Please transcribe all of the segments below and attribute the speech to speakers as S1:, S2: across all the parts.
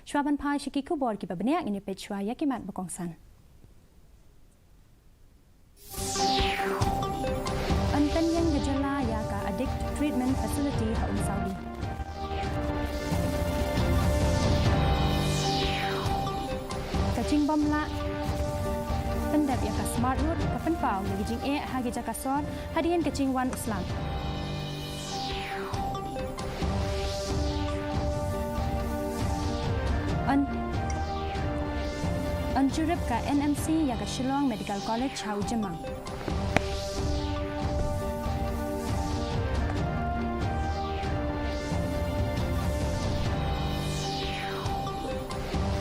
S1: Shwaban Pai Shiki Kubor ki babnya ini pechwa yakimat bakongsan. Antan yang gejala ya ka addict treatment facility ha Saudi. Kacing bomla pendap ya ka smart road ka penpau lagi jing hagi jakasor hadian kacing wan Islam. Anjurip ka NMC ya ka Shillong Medical College hau Jemang.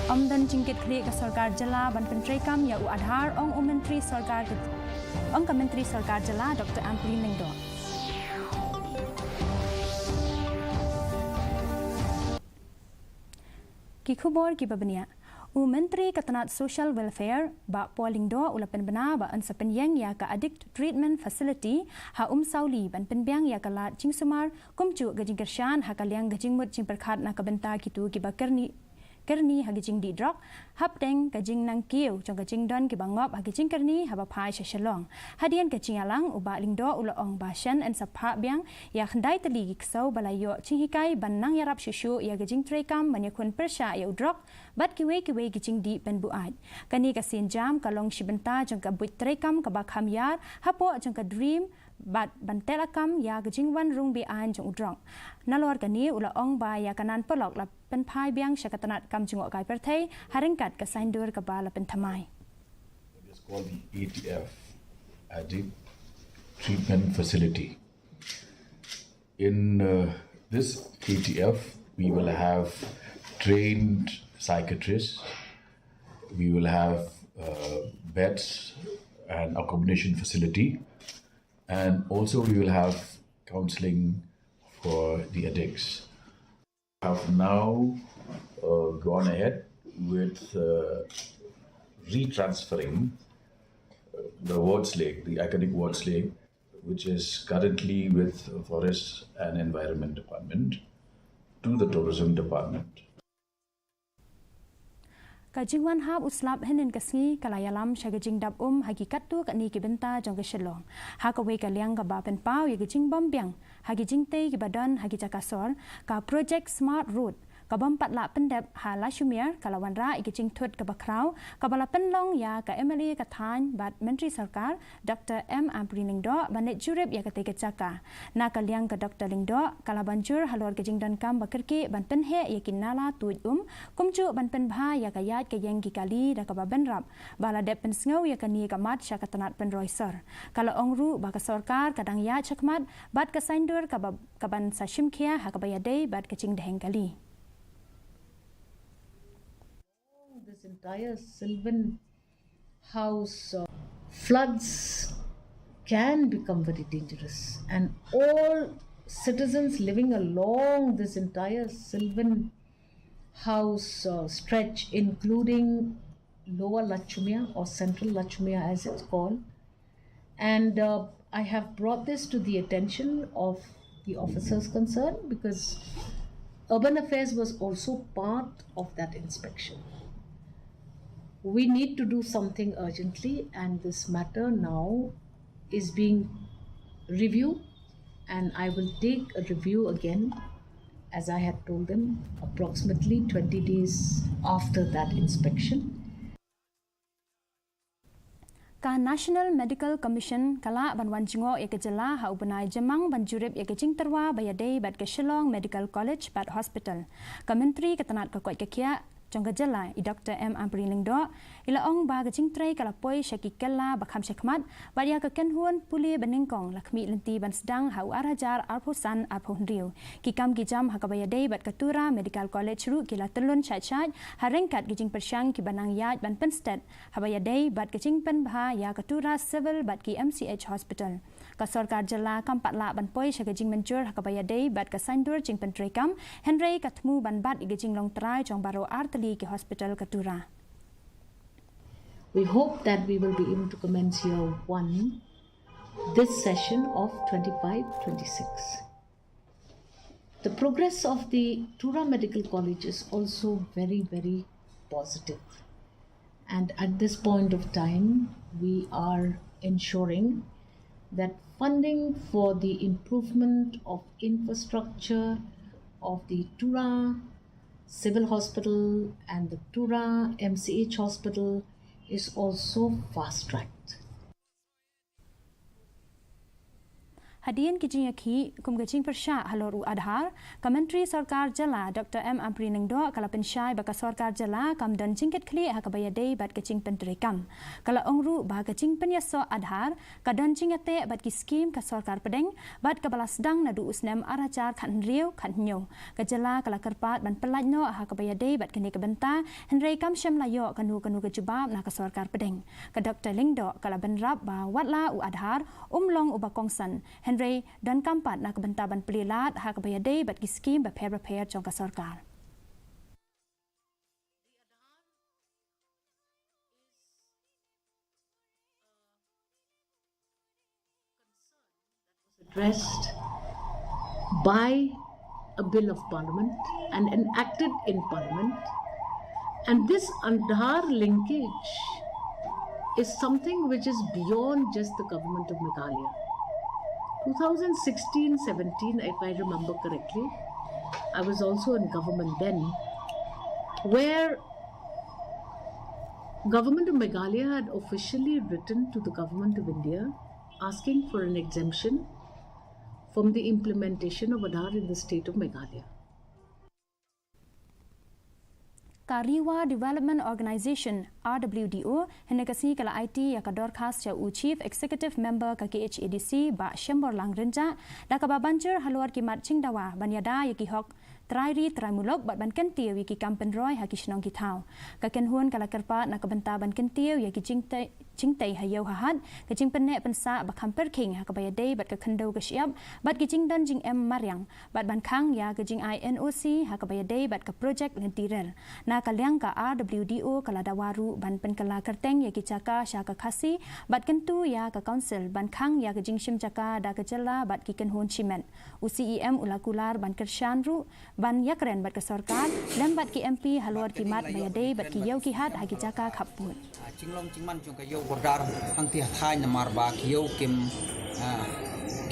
S1: Amdan jingkit kri ka sarkar jala ban pentri kam ya u Aadhar ong menteri sarkar ong ka menteri sarkar jala Dr. Ampli Ningdo. Ki khubor ki babania Menteri Ketenat Social Welfare ba polling do ulapan bena ba an sepenyang ya ka addict treatment facility ha Sauli ban penbiang ya ka lat jing sumar kumcu gajing kershan ha kaliang gajing mut jing perkhat na ka benta kitu ki ba kerni ha gajing di drug hap teng gajing nang kiu jong gajing don ki bangop ha gajing kerni ha ba phai shalong hadian gajing alang uba lingdo ulaong bashan an sapha biang ya khandai tali ki sau balayo ching hikai ban nang yarap shushu ya gajing trekam manyakun persha ya drug bat kiwe gijing di pen buat kani ka sin jam kalong shibenta jong ka buit trekam ka ba khamyar hapo jong ka dream bat bantelakam ya gijing wan rung bi an jong udrong nalor kani ula ong ba ya kanan polok la pen phai biang shakatanat kam jong kai perthai haringkat ka saindur ka ba la pen thamai.
S2: It is called the ATF, Addict Treatment Facility. In this ATF we will have trained psychiatrists, we will have beds and accommodation facility, and also we will have counseling for the addicts. We have now gone ahead with retransferring the ward slate, the academic ward slate, which is currently with Forest and Environment Department, to the Tourism Department.
S1: Kajingwan hab uslap henin kasngi kalayalam shagajing dab hakikat tu kani ki benta jong keshelong hakawe kaliang ka ba pen pau ya gijing bombyang hagijing te ki badan hagi jakasor ka project smart road ka bompat la pendep hala shumir kalawan ra igijing thut ka bakrau ka bala penlong ya ka emily ka than bat menteri sarkar Dr. M Ampli Ningdo banet jurip ya ka te jaka na kaliang ka Dr. Lingdo kala banjur halor gijing dan kam bakirki ban penhe ya kinala tuj kumcu ban pen bha ya ka yat ka yang ki kali da ka baben rap bala dep pen sngow ya ka ni ka mat sha ka tanat pen roiser kala ongru ba ka sarkar kadang ya chakmat bat ka saindur ka ban sashim khia ha ka bayadei bat ka ching deheng kali.
S3: This entire Sylvan house floods can become very dangerous, and all citizens living along this entire Sylvan house stretch, including Lower Lachumia or Central Lachumia as it's called, and I have brought this to the attention of the officers concerned because Urban Affairs was also part of that inspection. We need to do something urgently, and this matter now is being reviewed, and I will take a review again, as I had told them, approximately 20 days after that inspection.
S1: Ka National Medical Commission kala banwan jingo ya kejala ha ubenai jemang banjurip ya kejing terwa bayadei bat ke Shillong Medical College bat hospital. Ka menteri ketenat ka kuat kekia jong gejala I Dr. M Ampli Ningdo ila ong ba gejing trai kala poi syaki kala bakham syakmat bat ya ka kenhuan puli beningkong lakmi lenti ban sedang ha arajar arpusan arphunriu ki kam ki jam ha ka bayadei bat katura Medical College ru kila telun chat harengkat gejing persyang ki banang yat ban penstet ha bayadei bat gejing pen bha ya katura civil bat ki MCH hospital ka sarkar jala kam patla ban poi syagajing menjur ha ka bayadei bat ka saindur jing pentrai kam Henry katmu ban bat igejing long trai jong baro arteli ki hospital katura.
S3: We hope that we will be able to commence year 1 this session of 25-26. The progress of the Tura Medical College is also very, very positive. And at this point of time, we are ensuring that funding for the improvement of infrastructure of the Tura Civil Hospital and the Tura MCH Hospital is also fast-tracked.
S1: Hadian kijing aki kum gajing persya haloru Aadhar ka Menteri Sarkar Jala Dr. M. Amri Nengdo kala pensyai baka Sarkar Jala kam dan jingket kli ha ka bayadai bat gajing penterikam kala ongru ba gajing penyaso Aadhar ka dan jingate bat ki skim ka Sarkar Pedeng bat ka balas dang nadu usnem arajar khan riau khan nyo ka Jala kala kerpat ban pelajno ha ka bayadai bat kini ka benta henrei kam syam layo kanu ka jubab na ka Sarkar Pedeng ka Dr. Lingdo kala benrap ba watla u Aadhar umlong u bakongsan Henry dan kampat nak bentaban pelilat hak bayadai bat ki skim ba prepare jong ka sarkar.
S3: Addressed by a bill of parliament and enacted in parliament, and this Aadhar linkage is something which is beyond just the government of Meghalaya. 2016-17, if I remember correctly, I was also in government then, where government of Meghalaya had officially written to the government of India asking for an exemption from the implementation of Aadhar in the state of Meghalaya.
S1: Kariwa Development Organization RWDO henekasi kala IT ya kador khas cha Chief Executive Member ka KHASI ba Shembor Lang Renja da ka banjer haluar ki matching dawa banyada ya ki hok trairi tramulok bat ban kentiu ya ki kampen roy ha ki snong ki thau ka ken huan kala kerpa na ka benta ban kentiu ya ki jingtai hayau hahat ka jing penne pensa ba kamper king ha ka bayadai bat ka khandau ka siap bat ki jing dan jing em maryang bat ban khang ya ka jing INOC ha ka bayadai bat ka project lentirel na ka liang ka RWDO kala dawaru ban pen kala kerteng ya ki caka sya ka KHASI bat kentu ya ka council ban khang ya ka jing sim caka da ka jala bat ki ken hon chimen UCEM ulakular ban kershan ru ban yakren bat ka sarkar dan bat ki MP halwar ki mat bayadai bat ki yau ki hat ha ki caka khaput
S4: Cinglong cingman chung kayo bordar ang tihat hai na marba kiyo kim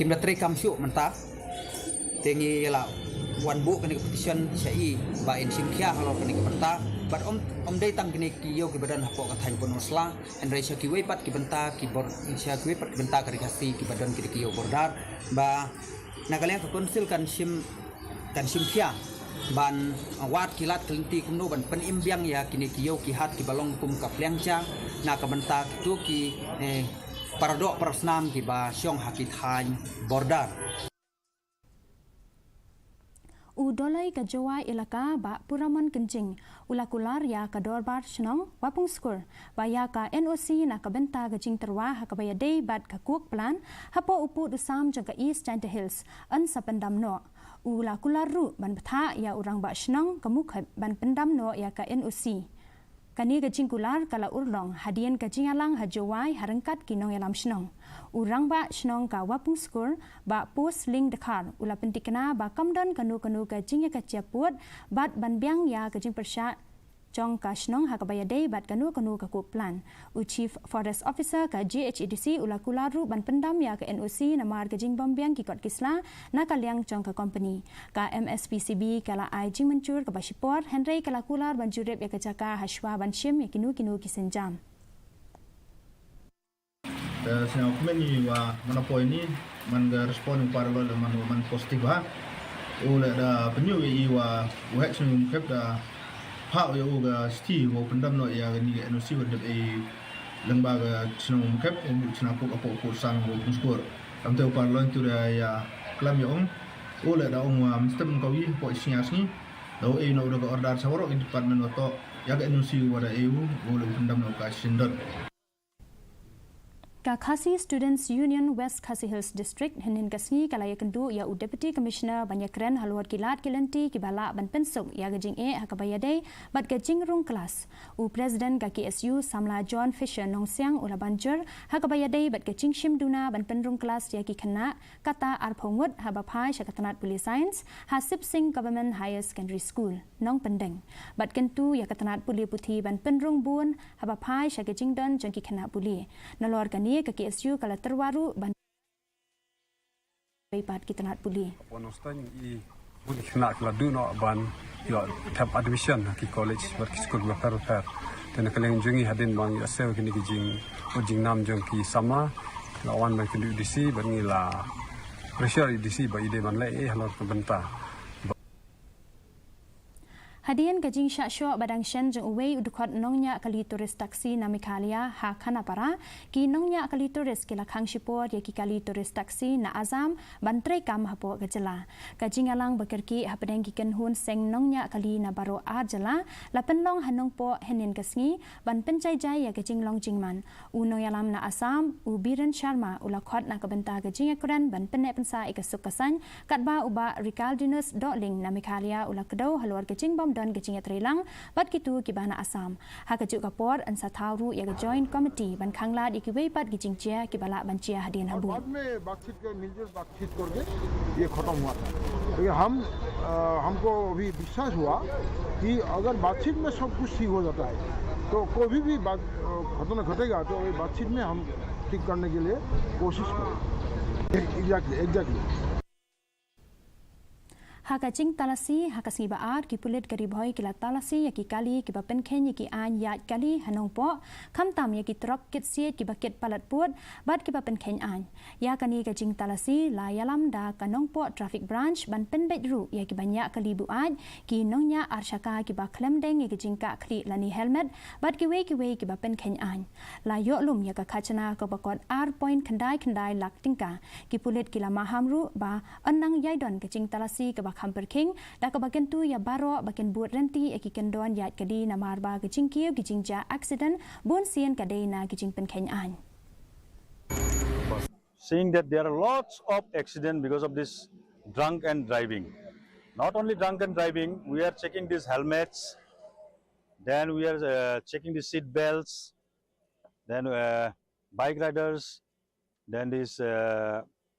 S4: na tre kam syuk menta tengi la wan bu kani petition syai ba in simkhya halo kani benta but om dai tang kini kiyo ki badan hapo ka thain ponosla and raisha ki wepat ki benta ki bor insya ki wepat ki benta kari KHASI ki badan ki kiyo bordar ba nakaleng ka konsil kan simkhya ban wat kilat kelinti kumno ban penimbiang ya kini kiyo ki hat ki balong kum ka plengcha na ka benta tu ki paradok prasnam ki ba syong hakit han bordar
S1: Udolai ka Jawai ilaka ba Puraman Kencing ulakular ya ka dorbar snong wapung skor ba ya ka NOC na ka benta ka jing terwa ha ka bayadai bat ka kuk plan hapo upu dusam jaga East Chanta Hills an sa pendam no ulakular ru ban betha ya urang ba snong kamuk ban pendam no ya ka NOC kani ka jingkular kala urlong hadian ka jingalang ha Jawai harangkat kinong yalam snong urang ba snong ka wapung skor ba post link dekar ula pentikna ba kamdan kanu ka jinga ka ciaput bat ban biang ya ka jing persya jong ka snong ha ka bayadai bat kanu ka kuplan Chief Forest Officer ka GHADC ula kularu ban pendam ya ka NOC namar ka jing bambiang ki kot kisla na ka liang jong ka company ka MSPCB kala ai jing mencur ka basipor Henry kala kular ban jurep ya ka jaka haswa ban shim ya kinu ki senjam
S5: Senang kumeni wa mana poin ni man ga respon para lo man positif ha ule da penyu wa wek sung kep da ha ya ga sti wo pendam no ya ni NOC wa de lembaga senang kep senang ko ko sang wo skor am te para lo tu ya klam ya ule da sistem ko wi po sias ni do no da order sawro in department to ya ga NOC wa da wo pendam no ka sindot
S1: KHASI Students Union West KHASI Hills District henin kasngi kalaya kendu ya Deputy Commissioner banyak keren haluat kilat kilanti kibala ban pensuk ya gajing hakabayadai bat gajing rung kelas President KSU Samla John Fisher nongsiang ula banjur hakabayadai bat gajing shimduna ban penrung kelas ya kena kata arphongut habapai syakatanat Police Science Hasip Singh Government Higher Secondary School nong pendeng bat kentu ya katanat puli puthi ban penrung bun habapai syagajing don jangki kena puli nalor kani ke KSU kala terwaru ban pat kita nak puli
S6: Ponostan i budi kena kala du no ban yo tap admission ki college work school ma per dan kaleng jungi hadin bang ya sel kini kijing ujing nam jong ki sama lawan ban kini DC ban ngila pressure DC ba ide ban lai halor benta
S1: Hadian gajing syak badang shen jeng uwei udukot nongnya kali turis taksi na MEGHALAYA ha Khanapara ki nongnya kali turis kila khang shipor ya ki kali turis taksi na Azam bantrei kam hapo gajela gajing alang bekerki hapadeng ki hun seng nongnya kali na baro ajela lapen long hanong po henin kasngi ban pencai jai ya gajing long jingman uno yalam na Assam Biren Sharma ulakot na kabenta gajing akuran ban penek pensa ikasuk kasan katba uba Ricaldinus Doling na MEGHALAYA ulakdo haluar gajing bom don gajing trilang bat kitu kibana Assam ha kajuk kapor ansa thauru ya joint committee ban khangla ikiwei pat gajing chia kibala ban chia hadian habu
S7: बाद में बातचीत के मिलजुल बातचीत करके ये खत्म हुआ था लेकिन हमको अभी विश्वास हुआ कि अगर बातचीत में सब कुछ ठीक हो जाता है तो कोई भी बात घटना घटेगा तो बातचीत में हम ठीक करने के लिए कोशिश करें exactly
S1: Hakajing talasi hakasngi baat ki pulit kari boy kila talasi yaki kali ki bapen ken yaki an yat kali hanong po kamtam yaki trok kit siet ki baket palat put bat ki bapen ken an ya kani kajing talasi la yalam da kanong po traffic branch ban pen bedru yaki banyak kali buat ki nongnya arshaka ki ba klem deng yaki jingka kli lani helmet bat ki wei ki bapen ken an la yo lum yaka khachana ko bakot ar point khandai lak tingka ki pulit kila mahamru ba anang yaidon kajing talasi ke Hamper King dah kebagian tu ya baro bagian buat renti ekikan don yat kadi na marba gijing kieu gijing ja accident bon sien kadai na gijing penkenyan.
S8: Seeing that there are lots of accidents because of this drunk and driving. Not only drunk and driving, we are checking these helmets, then we are checking the seat belts, then bike riders, then these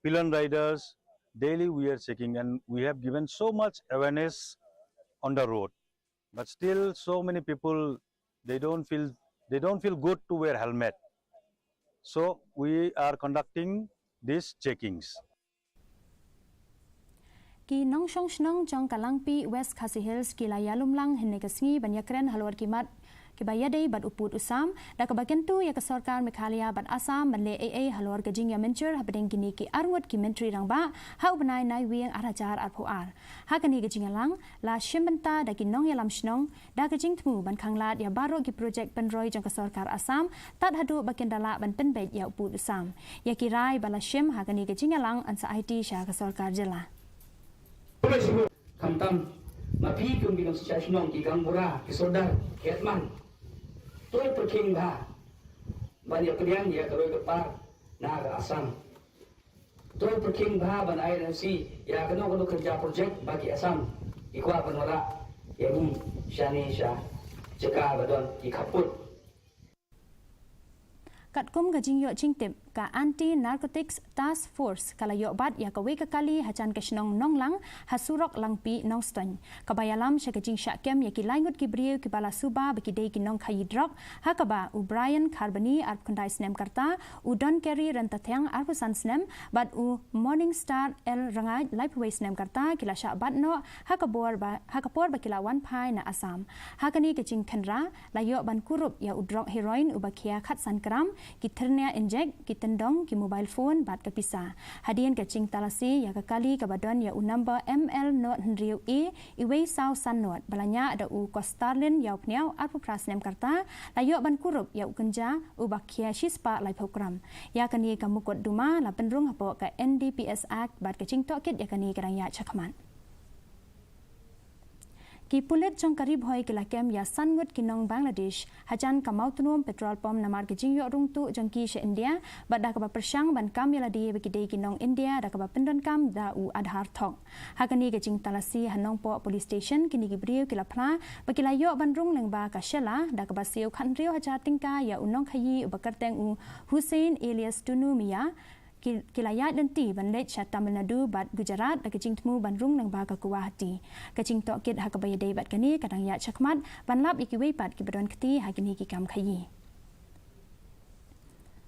S8: pillion riders. Daily we are checking and we have given so much awareness on the road, but still so many people they don't feel good to wear helmet. So we are conducting these checkings.
S1: Ki nong shong shnong jong kalangpi West KHASI Hills ki layalum lang henekasngi banyakren haluar kimat kibayadai bat uput usam da kebagian tu ya ke sarkar MEGHALAYA bat Assam ban le AA haluar gajing ya mencer habedeng kini ki arngut ki menteri rangba ha benai nai wiang arajar arpoar ha kani gajing alang la shimbenta da ki nong yalam shnong da gajing tmu ban khanglat ya baro ki projek penroi jong ke sarkar Assam tat hadu bagian dala ban penbet ya uput usam ya kirai bala shim ha kani gajing alang ansa IT sha ke sarkar jela
S9: kamtam mapi kum binong sya shnong ki gambura ki sodar ketman Toy perking bah, banyak kalian ya kalau kepar nak Assam. Toy perking bah ban INC ya kena kerja projek bagi Assam. Ikwa penora ya ni shani sha cekah badon ikaput.
S1: Katkum gajing yo jingtip ka anti narcotics task force kala yo bat ya kawe kali hacan kesnong nonglang hasurok langpi nongston kabayalam sya gajing syakem ya ki langut ki brieu ki bala suba baki dei ki nong khayi drok hakaba u Brian Carboni arp kondai snem karta u Don Kerry rentathang arpusan snem bat u Morning Star el rangai lifeway snem karta kila sya bat no hakapor bakila wan pai na Assam hakani gajing khandra layo ban kurup ya u drok heroin u bakia khat sankram ki ternia inject ki tendong ki mobile phone bat kapisa hadian kacing talasi ya kali kabadon ya u number ML not hendriu iwei sau san not balanya ada u Kostarlin ya pniau arpu prasnem karta layo ban kurup ya u kenja u bakia shispa lai program ya kani kamukot duma la penrung hapo ka NDPS Act bat kacing tokit ya kani karang ya chakman Ki pulit jong karib hoi kila kem ya sangut kinong Bangladesh hajan kamau tunum petrol pom namar kejing yok rung tu jong ki se India bada kaba persang ban kam yala di bekidei kinong India da kaba pendon kam da u Aadhar thok. Hakani kejing talasi hanong po police station kini gibriu kila pla bakila yok ban rung leng ba ka shela da kaba siu khan riu haja tingka ya unong khayi bakarteng u Hussein alias Tunu Mia kilayat dan ti ban lech Tamil Nadu bat Gujarat da kecing temu ban rung nang baga Guwahati kecing tokit ha kabaya dei bat kani kadang ya chakmat ban lap iki wei pat ki badon kti ha kini ki kam khayi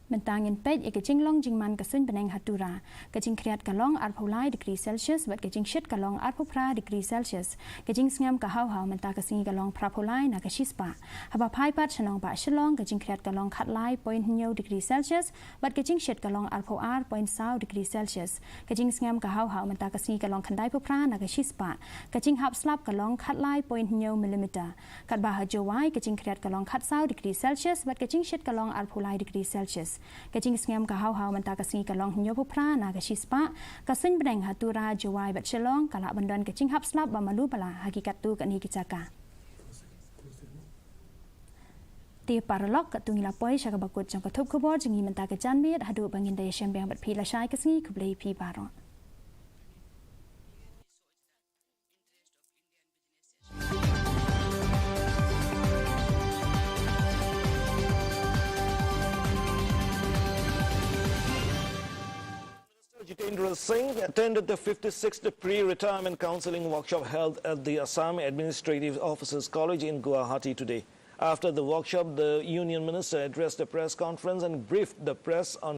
S1: Mentangin pej kecing long jingman kasun beneng hatura kecing kriat kalong arpulai degree Celsius bat kecing shit kalong arpupra degree Celsius kecing sngam ka hau menta kasingi kalong prapulai na kashispa haba pai pat chanong ba shalong kecing kriat kalong khatlai 0.9 degree Celsius bat kecing shit kalong arpo r 0.9 degree Celsius kecing sngam ka hau menta kasingi kalong khandai pupra na kashispa kecing hap slap kalong khatlai 0.9 mm kat ba hajowai kecing kriat kalong khatsau degree Celsius bat kecing shit kalong arpulai degree Celsius kecing sngam ka hau menta kasingi kalong nyopu pra na kashispa kasin beneng hatura jawai bat shalong kala bandon kecing hap slap ba malu bala hakikat tu kani kicaka ti paralok katungi lapoi syaga bakut jang katup kubor jengi menta ke janmit hadu bangin daya syambang bat pila syai kasingi kublai pi baro
S10: Jitendra Singh attended the 56th pre-retirement counselling workshop held at the Assam Administrative Officers College in Guwahati today. After the workshop, the Union Minister addressed a press conference and briefed the press on